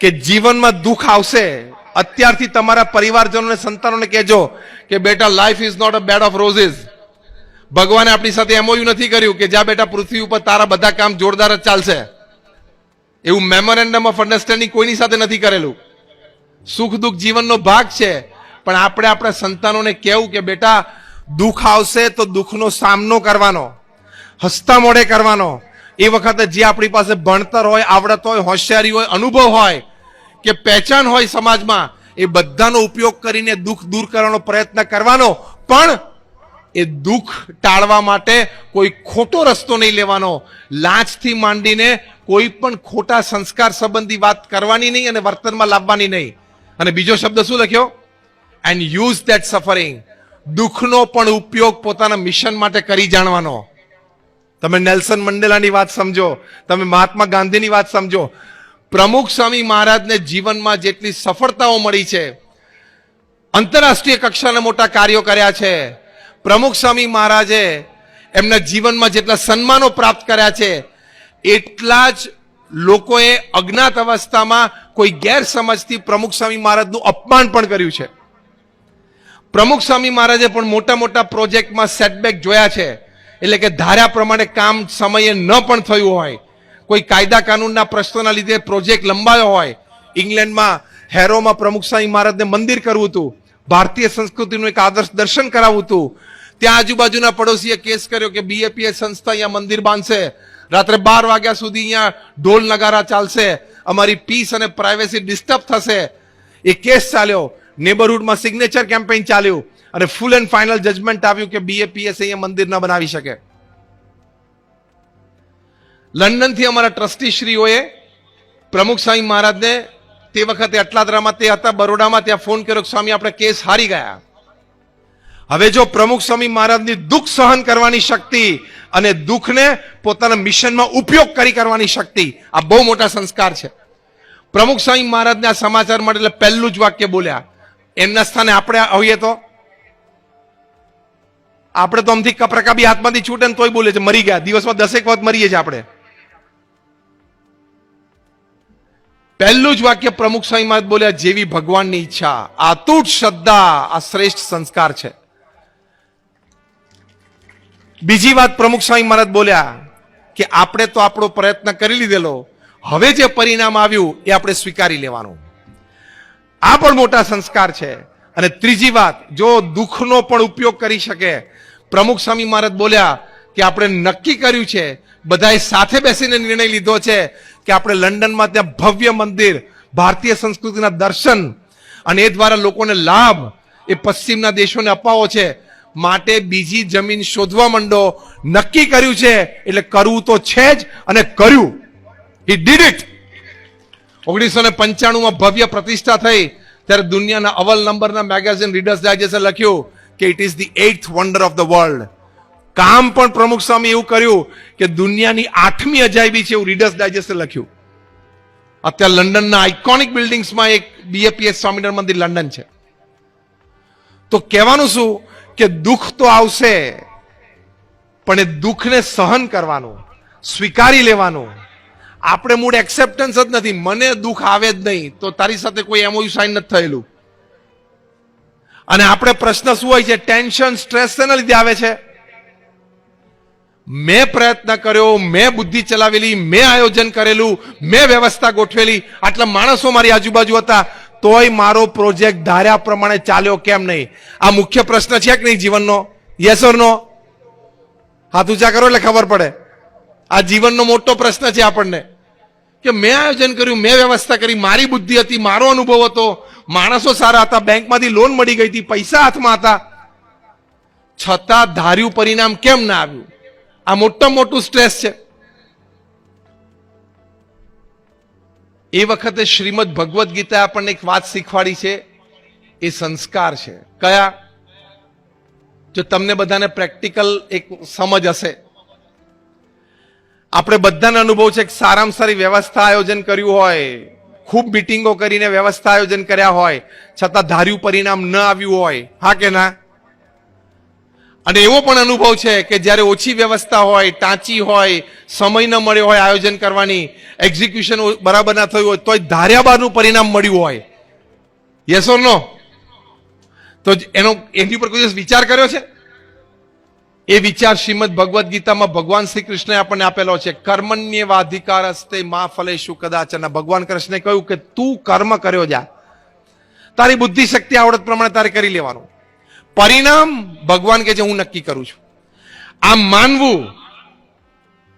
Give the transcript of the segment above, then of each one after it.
કે જીવનમાં દુઃખ આવશે, અત્યારથી તમારા પરિવારજનોને, સંતાનોને કહેજો કે બેટા, life is not a bed of roses. ભગવાને આપણી સાથે એમઓયુ નથી કર્યું કે જ્યાં બેટા પૃથ્વી ઉપર તારા બધા કામ જોરદાર જ ચાલશે. એવું મેમોરેન્ડમ ઓફ અન્ડરસ્ટેન્ડિંગ કોઈની સાથે નથી કરેલું. સુખ દુઃખ જીવનનો ભાગ છે, પણ આપણે આપણા સંતાનોને કહેવું કે બેટા, દુઃખ આવશે તો દુઃખનો સામનો કરવાનો, હસતા મોઢે કરવાનો. એ વખતે જે આપણી પાસે ભણતર હોય, આવડત હોય, હોશિયારી હોય, અનુભવ હોય કે પહેચાન હોય સમાજમાં, એ બધાનો ઉપયોગ કરીને દુઃખ દૂર કરવાનો પ્રયત્ન કરવાનો. પણ એ દુઃખ ટાળવા માટે કોઈ ખોટો રસ્તો નહીં લેવાનો. લાંચથી માંડીને કોઈ પણ ખોટા સંસ્કાર સંબંધી વાત કરવાની નહીં અને વર્તનમાં લાવવાની નહીં. અને બીજો શબ્દ શું લખ્યો? And use that suffering. દુઃખનો પણ ઉપયોગ પોતાના મિશન માટે કરી જાણવાનો. તમે નેલ્સન મંડેલાની વાત સમજો, તમે મહાત્મા ગાંધીની વાત સમજો. પ્રમુખ સ્વામી મહારાજને જીવનમાં જેટલી સફળતાઓ મળી છે, આંતરરાષ્ટ્રીય કક્ષાના મોટા કાર્યો કર્યા છે. પ્રમુખ સ્વામી મહારાજે એમના જીવનમાં જેટલા સન્માનો પ્રાપ્ત કર્યા છે, એટલા જ લોકોએ અજ્ઞાત અવસ્થામાં કોઈ ગેરસમજથી પ્રમુખ સ્વામી મહારાજનું અપમાન પણ કર્યું છે. પ્રમુખ સ્વામી મહારાજે પણ મોટા મોટા પ્રોજેક્ટમાં સેટબેક જોયા છે. એટલે કે ધાર્યા પ્રમાણે કામ સમયે ન પણ થયું હોય, કોઈ કાયદા કાનૂનના પ્રશ્નોના લીધે પ્રોજેક્ટ લંબાયો હોય. ઇંગ્લેન્ડમાં હેરોમાં પ્રમુખ સ્વામી મહારાજને મંદિર કરવું હતું, ભારતીય સંસ્કૃતિનું એક આદર્શ દર્શન કરાવવું હતું. ત્યાં આજુબાજુના પડોશીએ કેસ કર્યો કે બીએપીએસ સંસ્થા અહીંયા મંદિર બાંધશે, રાત્રે 12 વાગ્યા સુધી અહીંયા ઢોલ નગારા ચાલશે, અમારી પીસ અને પ્રાઇવેસી ડિસ્ટર્બ થશે. એ કેસ ચાલ્યો, નેબરહુડમાં સિગ્નેચર કેમ્પેઇન ચાલ્યું અને ફૂલ એન્ડ ફાઇનલ જજમેન્ટ આવ્યું કે બીએપીએસ અહીંયા મંદિર ન બનાવી શકે. લંડનથી અમારા ટ્રસ્ટીશ્રીઓએ પ્રમુખ સ્વામી મહારાજને, તે વખતે અટલાદરામાં તે હતા, બરોડામાં, ત્યાં ફોન કર્યો કે સ્વામી, આપણે કેસ હારી ગયા. હવે જો પ્રમુખ સ્વામી મહારાજની દુઃખ સહન કરવાની શક્તિ અને દુઃખને પોતાના મિશનમાં ઉપયોગ કરવાની શક્તિ, આ બહુ મોટા સંસ્કાર છે. પ્રમુખ સ્વામી મહારાજને આ સમાચાર મળે એટલે પહેલું જ વાક્ય બોલ્યા. એમના સ્થાને આપણે હોઈએ તો આપણે તો આમથી કપરકાબી હાથમાંથી છૂટે ને તોય બોલે છે મરી ગયા. દિવસમાં 10 વખત મરીએ છીએ આપણે. પહેલું જ વાક્ય પ્રમુખ સ્વામી મહારાજ બોલ્યા, જેવી ભગવાનની ઈચ્છા. અતૂટ શ્રદ્ધા આ શ્રેષ્ઠ સંસ્કાર છે. બીજી વાત પ્રમુખ સ્વામી મહારાજ બોલ્યા કે આપણે તો આપણો પ્રયત્ન કરી લીધેલો, હવે જે પરિણામ આવ્યું એ આપણે સ્વીકારી લેવાનું. આ પણ મોટા સંસ્કાર છે. અને ત્રીજી વાત, જો દુઃખનો પણ ઉપયોગ કરી શકે, પ્રમુખ સ્વામી મહારાજ બોલ્યા કે આપણે નક્કી કર્યું છે, બધાએ સાથે બેસીને નિર્ણય લીધો છે કે આપણે લંડનમાં ત્યાં ભવ્ય મંદિર, ભારતીય સંસ્કૃતિના દર્શન અને એ દ્વારા લોકોને લાભ એ પશ્ચિમના દેશોને અપાવો છે. માટે બીજી જમીન શોધવા માંડો. નક્કી કર્યું છે એટલે કરવું તો છે જ, અને કર્યું. He did it. 1995માં ભવ્ય પ્રતિષ્ઠા થઈ ત્યારે દુનિયાના અવ્વલ નંબરના મેગેઝિન રીડર્સ ડાયજેસ્ટે લખ્યું કે it is the 8th wonder of the world. કામ પણ પ્રમુખ સ્વામી એવું કર્યું કે દુનિયાની 8મી અજાયબી છે એવું રીડર્સ ડાયજેસ્ટે લખ્યું. અત્યારે લંડનના આઇકોનિક બિલ્ડિંગ્સમાં એક બીએપીએસ સ્વામિનારાયણ મંદિર લંડન છે. તો કહેવાનું શું કે દુઃખ તો આવશે, પણ એ દુઃખને સહન કરવાનું, સ્વીકારી લેવાનું. આપણે મૂળ એક્સેપ્ટન્સ જ નથી. મને દુઃખ આવે જ નહીં તો તારી સાથે કોઈ એમઓયુ સાઇન નથી થયેલું. અને આપણે પ્રશ્ન શું હોય છે? ટેન્શન, સ્ટ્રેસ શેના લીધે આવે છે? મેં પ્રયત્ન કર્યો, મેં બુદ્ધિ ચલાવેલી, મેં આયોજન કરેલું, મેં વ્યવસ્થા ગોઠવેલી, આટલા માણસો મારી આજુબાજુ હતા, તોય મારો પ્રોજેક્ટ ધાર્યા પ્રમાણે ચાલ્યો કેમ નહીં? આ મુખ્ય પ્રશ્ન છે કે નહીં જીવનનો? યસ ઓર નો? હાથ ઊંચા કરો એટલે ખબર પડે. આ જીવનનો મોટો પ્રશ્ન છે આપણને કે મેં આયોજન કર્યું, મેં વ્યવસ્થા કરી, મારી બુદ્ધિ હતી, મારો અનુભવ હતો, માણસો સારા હતા, બેંકમાંથી લોન મળી ગઈ હતી, પૈસા હાથમાં હતા, છતાં ધાર્યું પરિણામ કેમ ના આવ્યું? આ મોટું સ્ટ્રેસ છે. એ વખતે શ્રીમદ ભગવદ્ ગીતા આપણને એક વાત શીખવાડી છે, એ સંસ્કાર છે. કયા? જો તમને બધાને પ્રેક્ટિકલ એક સમજ હશે. આપણે બધાને અનુભવ છે કે સારામાં સારી વ્યવસ્થા આયોજન કર્યું હોય, ખૂબ મીટિંગો કરીને વ્યવસ્થા આયોજન કર્યા હોય, છતાં ધાર્યું પરિણામ ન આવ્યું હોય. હા કે ના? અને એવો પણ અનુભવ છે કે જ્યારે ઓછી વ્યવસ્થા હોય, ટાંચી હોય, સમય ન મળ્યો હોય આયોજન કરવાની, એક્ઝિક્યુશન બરાબર ના થયું હોય, તોય ધાર્યા બાદનું પરિણામ મળ્યું હોય. યસ ઓર નો? તો એની ઉપર કોઈ દિવસ વિચાર કર્યો છે? એ વિચાર શ્રીમદ ભગવદ્ ગીતામાં ભગવાન શ્રી કૃષ્ણએ આપણને આપેલો છે. કર્મણ્યેવાધિકાર હસ્તે મા ફલેષુ કદાચન. ભગવાન કૃષ્ણે કહ્યું કે તું કર્મ કર્યો જા, તારી બુદ્ધિ શક્તિ આવડત પ્રમાણે તારે કરી લેવાનું. પરિણામ ભગવાન કે છે હું નક્કી કરું છું. આ માનવું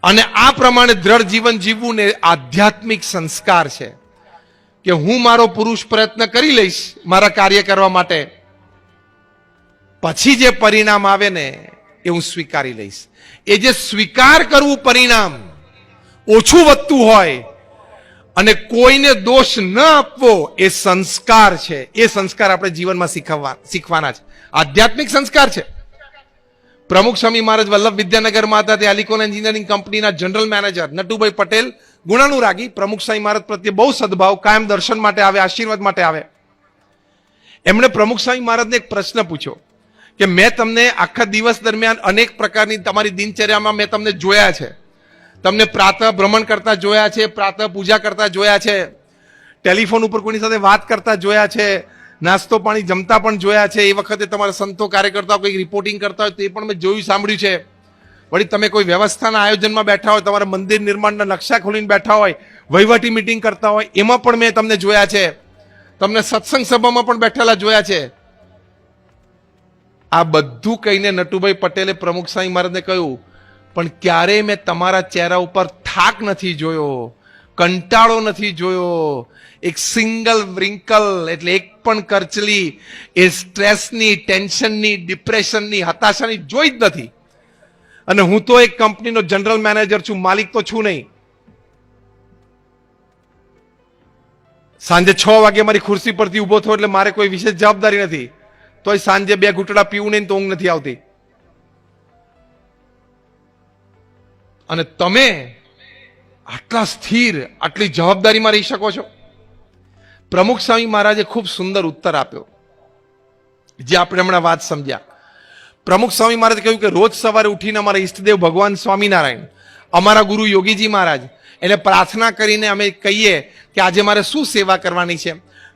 અને આ પ્રમાણે દ્રઢ જીવન જીવવું ને આધ્યાત્મિક સંસ્કાર છે કે હું મારો પુરુષ પ્રયત્ન કરી લઈશ મારા કાર્ય કરવા માટે, પછી જે પરિણામ આવે ને એ હું સ્વીકારી લઈશ. એ જે સ્વીકાર કરવું પરિણામ ઓછું વધતું હોય અને કોઈને દોષ ન આપવો, એ સંસ્કાર છે. એ સંસ્કાર આપણે જીવનમાં શીખવાના છે. આધ્યાત્મિક સંસ્કાર છે. પ્રમુખ સ્વામી મહારાજ વલ્લભ વિદ્યાનગરમાં હતા, તે આલિકોન એન્જિનિયરિંગ કંપનીના જનરલ મેનેજર નટુભાઈ પટેલ ગુણાનુરાગી. પ્રમુખ સ્વામી મહારાજ પ્રત્યે બહુ સદભાવ, કાયમ દર્શન માટે આવે, આશીર્વાદ માટે આવે. એમણે પ્રમુખ સ્વામી મહારાજને એક પ્રશ્ન પૂછ્યો કે મેં તમને આખા દિવસ દરમિયાન અનેક પ્રકારની તમારી દિનચર્યામાં મેં તમને જોયા છે, તમને પ્રાતઃ ભ્રમણ કરતા જોયા છે, પ્રાતઃ પૂજા કરતા જોયા છે, ટેલિફોન ઉપર કોઈની સાથે વાત કરતા જોયા છે, નાસ્તો પાણી જમતા પણ જોયા છે, એ વખતે તમારા સંતો કાર્યકર્તાઓ કંઈક રિપોર્ટિંગ કરતા હોય તે પણ મેં જોયું સાંભળ્યું છે. વળી તમે કોઈ વ્યવસ્થાના આયોજનમાં બેઠા હોય, તમારા મંદિર નિર્માણના નકશા ખોલીને બેઠા હોય, વહીવટી મિટિંગ કરતા હોય, એમાં પણ મેં તમને જોયા છે, તમને સત્સંગ સભામાં પણ બેઠેલા જોયા છે. આ બધું કહીને નટુભાઈ પટેલે પ્રમુખ સ્વામી મહારાજને કહ્યું પણ ક્યારેય મેં તમારા ચહેરા ઉપર થાક નથી જોયો, કંટાળો નથી જોયો, એક સિંગલ વ્રિંકલ એટલે એક પણ કરચલી એ સ્ટ્રેસની, ટેન્શનની, ડિપ્રેશનની, હતાશાની જોઈ જ નથી. અને હું તો એક કંપનીનો જનરલ મેનેજર છું, માલિક તો છું નહીં. સાંજે 6 વાગે મારી ખુરશી પરથી ઉભો થયો એટલે મારે કોઈ વિશેષ જવાબદારી નથી, તોય સાંજે 2 ઘૂંટડા પીવું નહીં તો ઊંઘ નથી આવતી. અને તમે આટલા સ્થિર, આટલી જવાબદારીમાં રહી શકો છો? પ્રમુખ સ્વામી મહારાજે ખૂબ સુંદર ઉત્તર આપ્યો, જે આપણે હમણાં વાત સમજ્યા. પ્રમુખ સ્વામી મહારાજે કહ્યું કે રોજ સવારે ઉઠીને અમારા ઈષ્ટદેવ ભગવાન સ્વામિનારાયણ, અમારા ગુરુ યોગીજી મહારાજ, એને પ્રાર્થના કરીને અમે કહીએ કે આજે મારે શું સેવા કરવાની છે.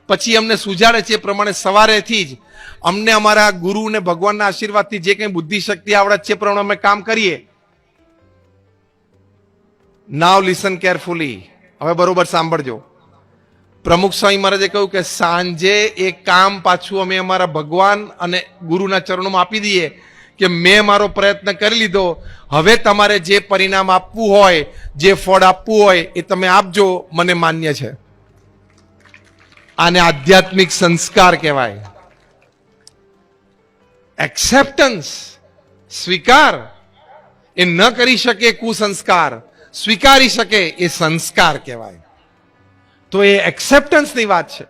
પછી અમને સુજાડે છે એ પ્રમાણે સવારેથી જ અમને અમારા ગુરુ અને ભગવાનના આશીર્વાદથી જે કંઈ બુદ્ધિ શક્તિ આવડત છે એ પ્રમાણે અમે કામ કરીએ. નાવ લિસન કેરફુલી, હવે બરોબર સાંભળજો. પ્રમુખ સ્વામી મહારાજે કહ્યું કે સાંજે એ કામ પાછું અમે અમારા ભગવાન અને ગુરુના ચરણોમાં આપી દઈએ કે મેં મારો પ્રયત્ન કરી લીધો, હવે તમારે જે પરિણામ આપવું હોય, જે ફળ આપવું હોય એ તમે આપજો, મને માન્ય છે. આને આધ્યાત્મિક સંસ્કાર કહેવાય. એક્સેપ્ટન્સ, સ્વીકાર એ ન કરી શકે કુસંસ્કાર, સ્વીકારી શકે એ સંસ્કાર કહેવાય. તો એ એક્સેપ્ટન્સની વાત છે.